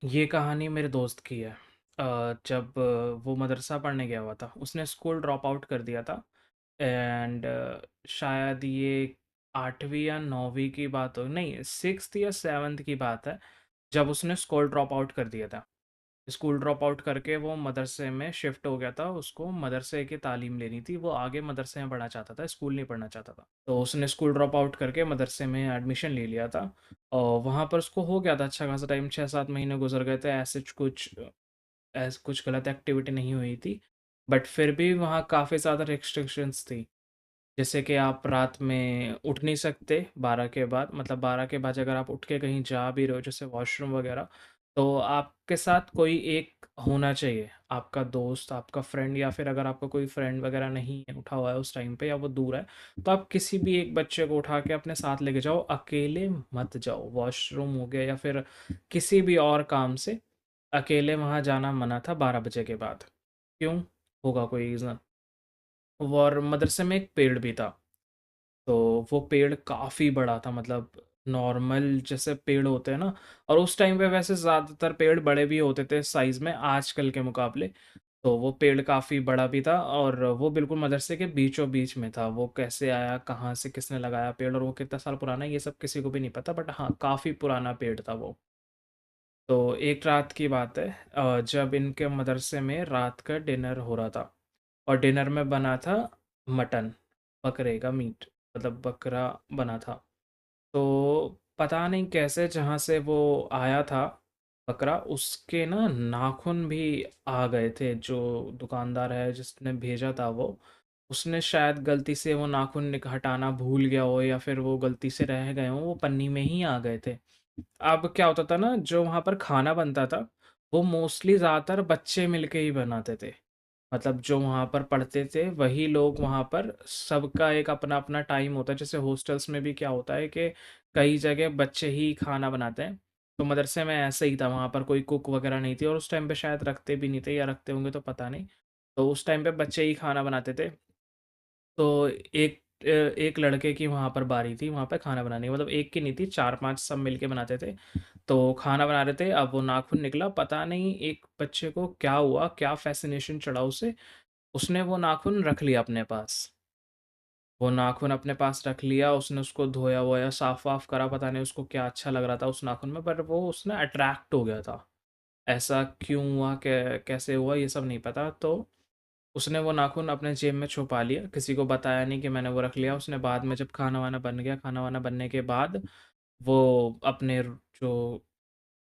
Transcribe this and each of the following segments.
ये कहानी मेरे दोस्त की है। जब वो मदरसा पढ़ने गया हुआ था, उसने स्कूल ड्रॉप आउट कर दिया था एंड शायद ये 8वीं या 9वीं की बात हो नहीं 6th या 7th की बात है, जब उसने स्कूल ड्रॉप आउट कर दिया था। स्कूल ड्रॉप आउट करके वो मदरसे में शिफ्ट हो गया था, उसको मदरसे की तालीम लेनी थी, वो आगे मदरसे में पढ़ना चाहता था, स्कूल नहीं पढ़ना चाहता था। तो उसने स्कूल ड्रॉप आउट करके मदरसे में एडमिशन ले लिया था और वहाँ पर उसको हो गया था अच्छा खासा टाइम, 6-7 महीने गुज़र गए थे, ऐसे कुछ गलत एक्टिविटी नहीं हुई थी। बट फिर भी वहाँ काफ़ी ज़्यादा रिस्ट्रिक्शंस थी। जैसे कि आप रात में उठ नहीं सकते 12 के बाद, मतलब 12 के बाद अगर आप उठ के कहीं जा भी रहे हो जैसे वॉशरूम वगैरह, तो आपके साथ कोई एक होना चाहिए, आपका दोस्त, आपका फ्रेंड, या फिर अगर आपका कोई फ्रेंड वगैरह नहीं है उठा हुआ है उस टाइम पे या वो दूर है, तो आप किसी भी एक बच्चे को उठा के अपने साथ लेके जाओ, अकेले मत जाओ। वॉशरूम हो गया या फिर किसी भी और काम से अकेले वहाँ जाना मना था 12 बजे के बाद। क्यों? होगा कोई रीज़न। और मदरसे में एक पेड़ भी था। तो वो पेड़ काफ़ी बड़ा था, मतलब नॉर्मल जैसे पेड़ होते हैं ना, और उस टाइम पे वैसे ज़्यादातर पेड़ बड़े भी होते थे साइज़ में आजकल के मुकाबले। तो वो पेड़ काफ़ी बड़ा भी था और वो बिल्कुल मदरसे के बीचों बीच में था। वो कैसे आया, कहाँ से किसने लगाया पेड़ और वो कितना साल पुराना है, ये सब किसी को भी नहीं पता, बट हाँ, काफ़ी पुराना पेड़ था वो। तो एक रात की बात है, जब इनके मदरसे में रात का डिनर हो रहा था और डिनर में बना था मटन, बकरे का मीट, मतलब बकरा बना था। तो पता नहीं कैसे जहाँ से वो आया था बकरा, उसके ना नाखून भी आ गए थे। जो दुकानदार है जिसने भेजा था वो, उसने शायद गलती से वो नाखून हटाना भूल गया हो या फिर वो गलती से रह गए हों, वो पन्नी में ही आ गए थे। अब क्या होता था ना, जो वहाँ पर खाना बनता था, वो मोस्टली ज़्यादातर बच्चे मिलके ही बनाते थे। मतलब जो वहाँ पर पढ़ते थे, वही लोग वहाँ पर, सबका एक अपना-अपना टाइम होता है। जैसे हॉस्टल्स में भी क्या होता है कि कई जगह बच्चे ही खाना बनाते हैं, तो मदरसे में ऐसे ही था, वहाँ पर कोई कुक वगैरह नहीं थी और उस टाइम पे शायद रखते भी नहीं थे या रखते होंगे तो पता नहीं। तो उस टाइम पे बच्चे ही खाना बनाते थे। तो एक लड़के की वहाँ पर बारी थी वहाँ पे खाना बनाने की, मतलब एक की नहीं थी, 4-5 सब मिलके बनाते थे। तो खाना बना रहे थे, अब वो नाखून निकला, पता नहीं एक बच्चे को क्या हुआ, क्या फ़ैसिनेशन चढ़ा उसे, उसने वो नाखून रख लिया अपने पास। वो नाखून अपने पास रख लिया, उसने उसको धोया-वोया, साफ-वाफ करा, पता नहीं उसको क्या अच्छा लग रहा था उस नाखून में, पर वो उसने अट्रैक्ट हो गया था। ऐसा क्यों हुआ, कैसे हुआ, ये सब नहीं पता। तो उसने वो नाखून अपने जेब में छुपा लिया, किसी को बताया नहीं कि मैंने वो रख लिया। उसने बाद में जब खाना-वाना बन गया, खाना-वाना बनने के बाद वो अपने जो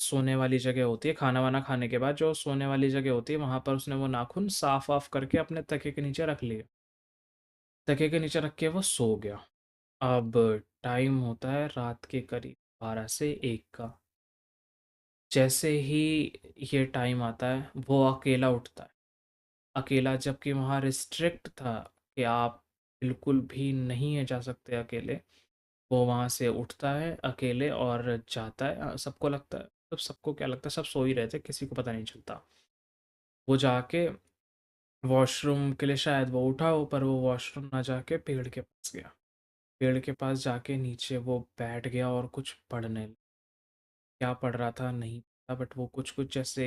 सोने वाली जगह होती है, खाना-वाना खाने के बाद जो सोने वाली जगह होती है, वहाँ पर उसने वो नाखून साफ-वाफ करके अपने तकिए के नीचे रख लिए। तकिए के नीचे रख के वो सो गया। अब टाइम होता है रात के करीब 12 से 1 का। जैसे ही ये टाइम आता है, वो अकेला उठता है। अकेला, जबकि वहाँ रिस्ट्रिक्ट था कि आप बिल्कुल भी नहीं है जा सकते अकेले। वो वहाँ से उठता है अकेले और जाता है। सबको लगता है, मतलब सबको क्या लगता है, सब सो ही रहे थे, किसी को पता नहीं चलता। वो जाके वॉशरूम के लिए शायद वो उठा हो, पर वो वॉशरूम ना जाके पेड़ के पास गया। पेड़ के पास जाके नीचे वो बैठ गया और कुछ पढ़ने लगा। क्या पढ़ रहा था नहीं पता, बट वो कुछ-कुछ जैसे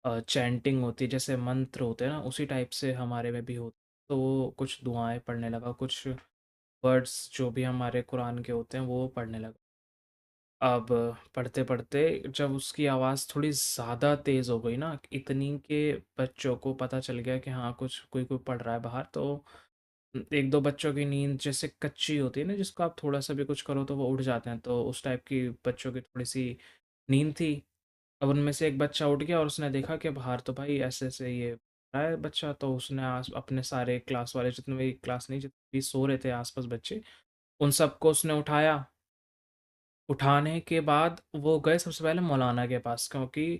चैंटिंग होती है, जैसे मंत्र होते हैं ना, उसी टाइप से हमारे में भी होते। तो वो कुछ दुआएँ पढ़ने लगा, कुछ वर्ड्स जो भी हमारे कुरान के होते हैं वो पढ़ने लगा। अब पढ़ते-पढ़ते जब उसकी आवाज़ थोड़ी ज़्यादा तेज़ हो गई ना, इतनी कि बच्चों को पता चल गया कि हाँ, कुछ कोई-कोई पढ़ रहा है बाहर, तो 1-2 बच्चों की नींद जैसे कच्ची होती है ना, जिसको आप थोड़ा-सा भी कुछ करो तो वो उठ जाते हैं, तो उस टाइप की बच्चों की थोड़ी-सी नींद थी। अब उनमें से एक बच्चा उठ गया और उसने देखा कि बाहर तो भाई ऐसे-ऐसे ये रहा है बच्चा, तो उसने आस अपने सारे क्लास वाले, जितने भी क्लास नहीं, जितने भी सो रहे थे आस-पास बच्चे, उन सबको उसने उठाया। उठाने के बाद वो गए सबसे पहले मौलाना के पास, क्योंकि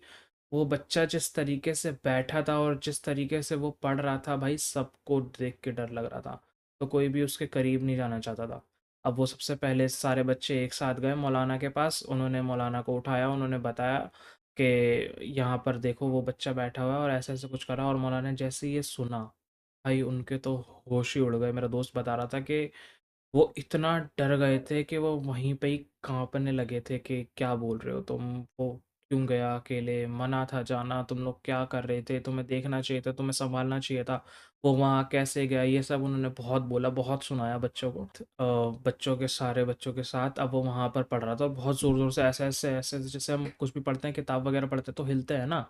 वो बच्चा जिस तरीके से बैठा था और जिस तरीके से वो पढ़ रहा था, भाई सबको देख के डर लग रहा था। तो कोई भी उसके करीब नहीं जाना चाहता था। अब वो सबसे पहले सारे बच्चे एक साथ गए मौलाना के पास, उन्होंने मौलाना को उठाया, उन्होंने बताया कि यहाँ पर देखो वो बच्चा बैठा हुआ है और ऐसे-ऐसे कुछ करा, और मौलाना ने जैसे ही ये सुना, भाई उनके तो होश ही उड़ गए। मेरा दोस्त बता रहा था कि वो इतना डर गए थे कि वो वहीं पे ही काँपने लगे थे कि क्या बोल रहे हो तुम? वो क्यों गया अकेले? मना था जाना, तुम लोग क्या कर रहे थे? तुम्हें देखना चाहिए था, तुम्हें सँभालना चाहिए था। वो वहाँ कैसे गया? ये सब उन्होंने बहुत बोला, बहुत सुनाया बच्चों को। बच्चों के सारे बच्चों के साथ अब वो वहाँ पर पढ़ रहा था और बहुत ज़ोर-ज़ोर से ऐसे-ऐसे जैसे हम कुछ भी पढ़ते हैं, किताब वगैरह पढ़ते हैं तो हिलते हैं ना,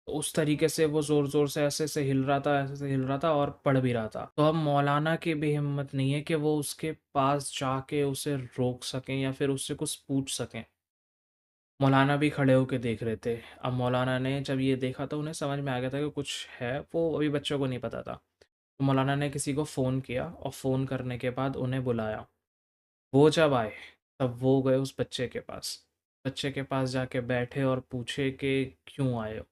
तो उस तरीके से वो ज़ोर-ज़ोर से ऐसे-ऐसे हिल रहा था, ऐसे-ऐसे हिल रहा था और पढ़ भी रहा था। तो अब मौलाना की भी हिम्मत नहीं है कि वो उसके पास जाके उसे रोक सकें या फिर उससे कुछ पूछ सकें। मौलाना भी खड़े होके देख रहे थे। अब मौलाना ने जब ये देखा तो उन्हें समझ में आ गया था कि कुछ है, वो अभी बच्चों को नहीं पता था। तो मौलाना ने किसी को फ़ोन किया और फ़ोन करने के बाद उन्हें बुलाया। वो जब आए, तब वो गए उस बच्चे के पास। बच्चे के पास जाके बैठे और पूछे कि क्यों आए हो?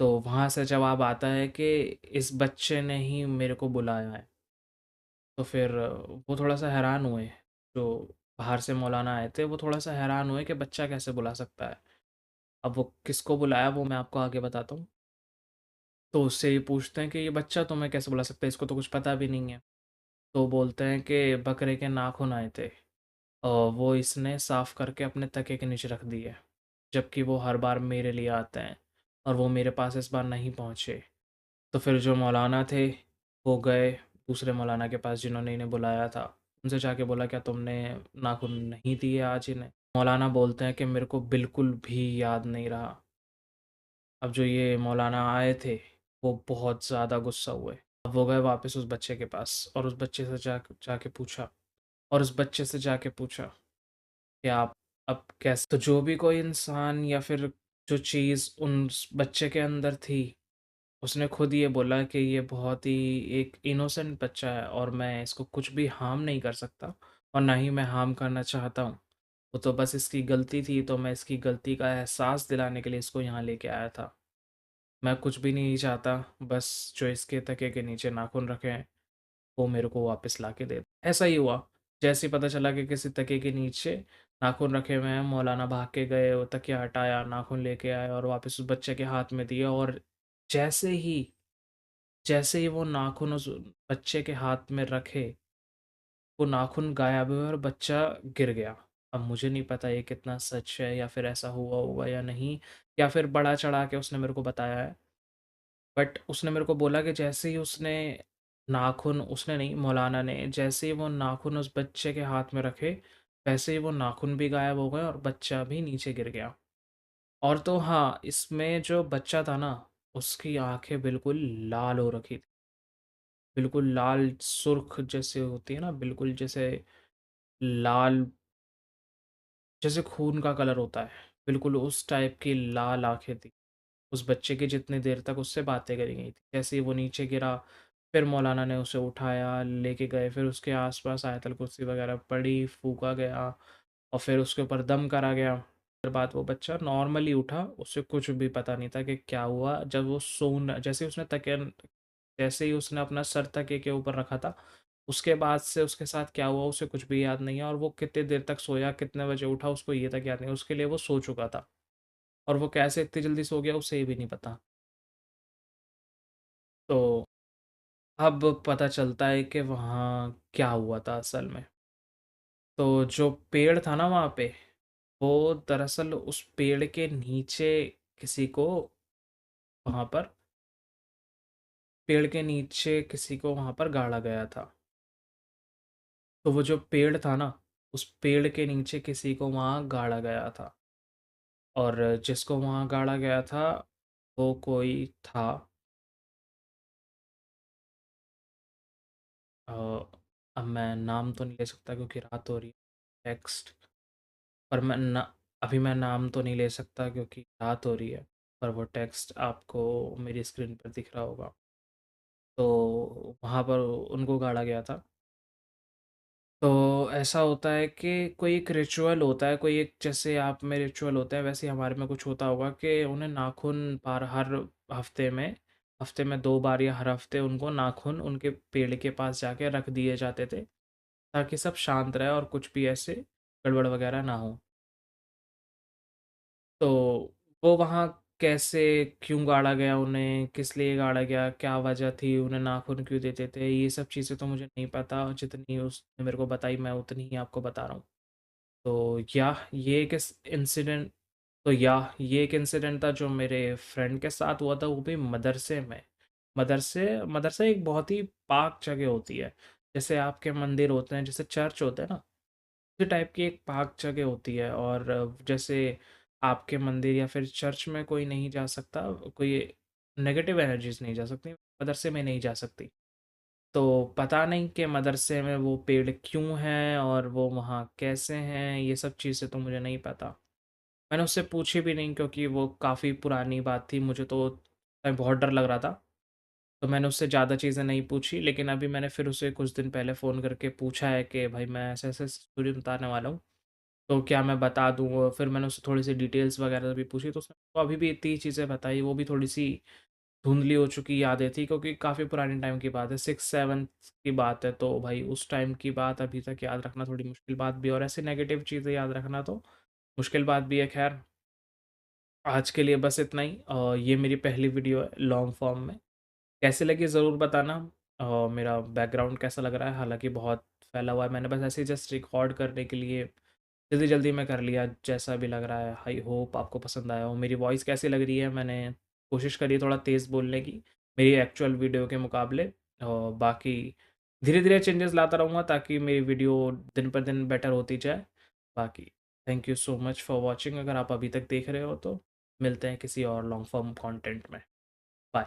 तो वहाँ से जवाब आता है कि इस बच्चे ने ही मेरे को बुलाया है। तो फिर वो थोड़ा-सा हैरान हुए, जो बाहर से मौलाना आए थे, वो थोड़ा-सा हैरान हुए कि बच्चा कैसे बुला सकता है। अब वो किसको बुलाया वो मैं आपको आगे बताता हूँ। तो उससे ये पूछते हैं कि ये बच्चा तुम्हें कैसे बुला सकता है? इसको तो कुछ पता भी नहीं है। तो बोलते हैं कि बकरे के नाखून आए थे और वो इसने साफ़ करके अपने तकिए के नीचे रख दिए। जबकि वो हर बार मेरे लिए आते हैं और वो मेरे पास इस बार नहीं पहुँचे। तो फिर जो मौलाना थे, वो गए दूसरे मौलाना के पास जिन्होंने इन्हें बुलाया था। उनसे जाके बोला क्या तुमने नाखून नहीं दिए आज इन्हें? मौलाना बोलते हैं कि मेरे को बिल्कुल भी याद नहीं रहा। अब जो ये मौलाना आए थे, वो बहुत ज़्यादा गुस्सा हुए। अब वो गए वापस उस बच्चे के पास और उस बच्चे से जाके पूछा और उस बच्चे से जाके पूछा कि आप अब कैसे तो जो भी कोई इंसान या फिर जो चीज़ उन बच्चे के अंदर थी, उसने खुद ये बोला कि ये बहुत ही एक इनोसेंट बच्चा है और मैं इसको कुछ भी हार्म नहीं कर सकता और ना ही मैं हार्म करना चाहता हूँ। वो तो बस इसकी गलती थी, तो मैं इसकी गलती का एहसास दिलाने के लिए इसको यहाँ लेके आया था। मैं कुछ भी नहीं चाहता, बस जो इसके तकिए के नीचे नाखून रखे हैं, वो मेरे को वापस ला के दे दो। ऐसा ही हुआ। जैसे ही पता चला कि किसी तकिए के नीचे नाखून रखे हुए हैं, मौलाना भाग के गए, वो तकिया हटाया, नाखून लेके आए और वापस उस बच्चे के हाथ में दिए और जैसे ही जैसे ही वो नाखून उस बच्चे के हाथ में रखे, वो नाखून गायब हुए और बच्चा गिर गया। अब मुझे नहीं पता ये कितना सच है या फिर ऐसा हुआ होगा या नहीं, या फिर बढ़ा-चढ़ा के उसने मेरे को बताया है। बट उसने मेरे को बोला कि जैसे ही उसने नाखून उसने नहीं मौलाना ने जैसे ही वो नाखून उस बच्चे के हाथ में रखे, वैसे ही वो नाखून भी गायब हो गए और बच्चा भी नीचे गिर गया। और तो हाँ, इसमें जो बच्चा था ना, उसकी आँखें बिल्कुल लाल हो रखी थी। बिल्कुल लाल सुर्ख जैसे होती है ना, बिल्कुल जैसे लाल जैसे खून का कलर होता है, बिल्कुल उस टाइप की लाल आँखें थी। उस बच्चे की जितनी देर तक उससे बातें करी गई थी। जैसे ही वो नीचे गिरा, फिर मौलाना ने उसे उठाया, लेके गए, फिर उसके आस-पास आयतल कुर्सी वगैरह पढ़ी, फूँका गया और फिर उसके ऊपर दम करा गया। फिर बाद वो बच्चा नॉर्मली उठा, उसे कुछ भी पता नहीं था कि क्या हुआ। जब वो जैसे ही उसने अपना सर तकिए के ऊपर रखा था, उसके बाद से उसके साथ क्या हुआ उसे कुछ भी याद नहीं है और वो कितनी देर तक सोया, कितने बजे उठा उसको ये तक याद नहीं है। उसके लिए वो सो चुका था और वो कैसे इतनी जल्दी सो गया उसे ये भी नहीं पता। तो अब पता चलता है कि वहाँ क्या हुआ था असल में। तो जो पेड़ था ना वहाँ पे, वो दरअसल उस पेड़ के नीचे किसी को वहाँ पर पेड़ के नीचे किसी को वहाँ पर गाड़ा गया था। तो वो जो पेड़ था ना, उस पेड़ के नीचे किसी को वहाँ गाड़ा गया था और जिसको वहाँ गाड़ा गया था, वो कोई था अ, अब मैं नाम तो नहीं ले सकता क्योंकि रात हो रही है। टेक्स्ट पर अभी मैं नाम तो नहीं ले सकता क्योंकि रात हो रही है, पर वो टेक्स्ट आपको मेरी स्क्रीन पर दिख रहा होगा। तो वहाँ पर उनको गाड़ा गया था। तो ऐसा होता है कि कोई एक रिचुअल होता है, कोई एक जैसे आप में रिचुअल होता है, वैसे ही हमारे में कुछ होता होगा कि उन्हें नाखून बार हर हफ्ते में 2 बार या हर हफ्ते उनको नाखून उनके पेड़ के पास जाके रख दिए जाते थे, ताकि सब शांत रहे और कुछ भी ऐसे गड़बड़ वगैरह ना हो। तो वो वहाँ कैसे क्यों गाड़ा गया उन्हें, किस लिए गाड़ा गया, क्या वजह थी, उन्हें नाखून क्यों देते थे, ये सब चीज़ें तो मुझे नहीं पता, जितनी उसने मेरे को बताई मैं उतनी ही आपको बता रहा हूँ। तो या ये एक इंसिडेंट तो या ये एक इंसिडेंट था जो मेरे फ्रेंड के साथ हुआ था, वो भी मदरसे में। मदरसा एक बहुत ही पाक जगह होती है। जैसे आपके मंदिर होते हैं, जैसे चर्च होते हैं ना, उसी टाइप की एक पाक जगह होती है। और जैसे आपके मंदिर या फिर चर्च में कोई नहीं जा सकता, कोई नेगेटिव एनर्जीज़ नहीं जा सकती, मदरसे में नहीं जा सकती। तो पता नहीं कि मदरसे में वो पेड़ क्यों हैं और वो वहाँ कैसे हैं, ये सब चीज़ें तो मुझे नहीं पता। मैंने उससे पूछी भी नहीं क्योंकि वो काफ़ी पुरानी बात थी, मुझे तो उस टाइम बहुत डर लग रहा था। तो मैंने उससे ज़्यादा चीज़ें नहीं पूछी, लेकिन अभी मैंने फिर उसे कुछ दिन पहले फ़ोन करके पूछा है कि भाई मैं ऐसे-ऐसे स्टोरी बताने वाला हूँ, तो क्या मैं बता दूँ? और फिर मैंने उससे थोड़ी-सी डिटेल्स वगैरह भी पूछी, तो उसने तो अभी भी इतनी ही चीज़ें बताई, वो भी थोड़ी-सी धुंधली हो चुकी यादें थी क्योंकि काफ़ी पुराने टाइम की बात है, 6-7 की बात है, तो भाई उस टाइम की बात अभी तक याद रखना थोड़ी मुश्किल बात भी है, और ऐसी नेगेटिव चीज़ें याद रखना तो मुश्किल बात भी है। ख़ैर, आज के लिए बस इतना ही। ये मेरी पहली वीडियो है लॉन्ग फॉर्म में। कैसी लगी ज़रूर बताना। मेरा बैकग्राउंड कैसा लग रहा है, हालाँकि बहुत फैला हुआ है, मैंने बस ऐसे ही जस्ट रिकॉर्ड करने के लिए जल्दी-जल्दी में कर लिया, जैसा भी लग रहा है। आई होप आपको पसंद आया हो। मेरी वॉइस कैसी लग रही है, मैंने कोशिश करी है थोड़ा तेज़ बोलने की, मेरी एक्चुअल वीडियो के मुकाबले। और बाकी धीरे-धीरे चेंजेस लाता रहूँगा ताकि मेरी वीडियो दिन पर दिन बेटर होती जाए। बाकी thank you so much for watching. अगर आप अभी तक देख रहे हो तो मिलते हैं किसी और लॉन्ग फॉर्म कंटेंट में। बाय।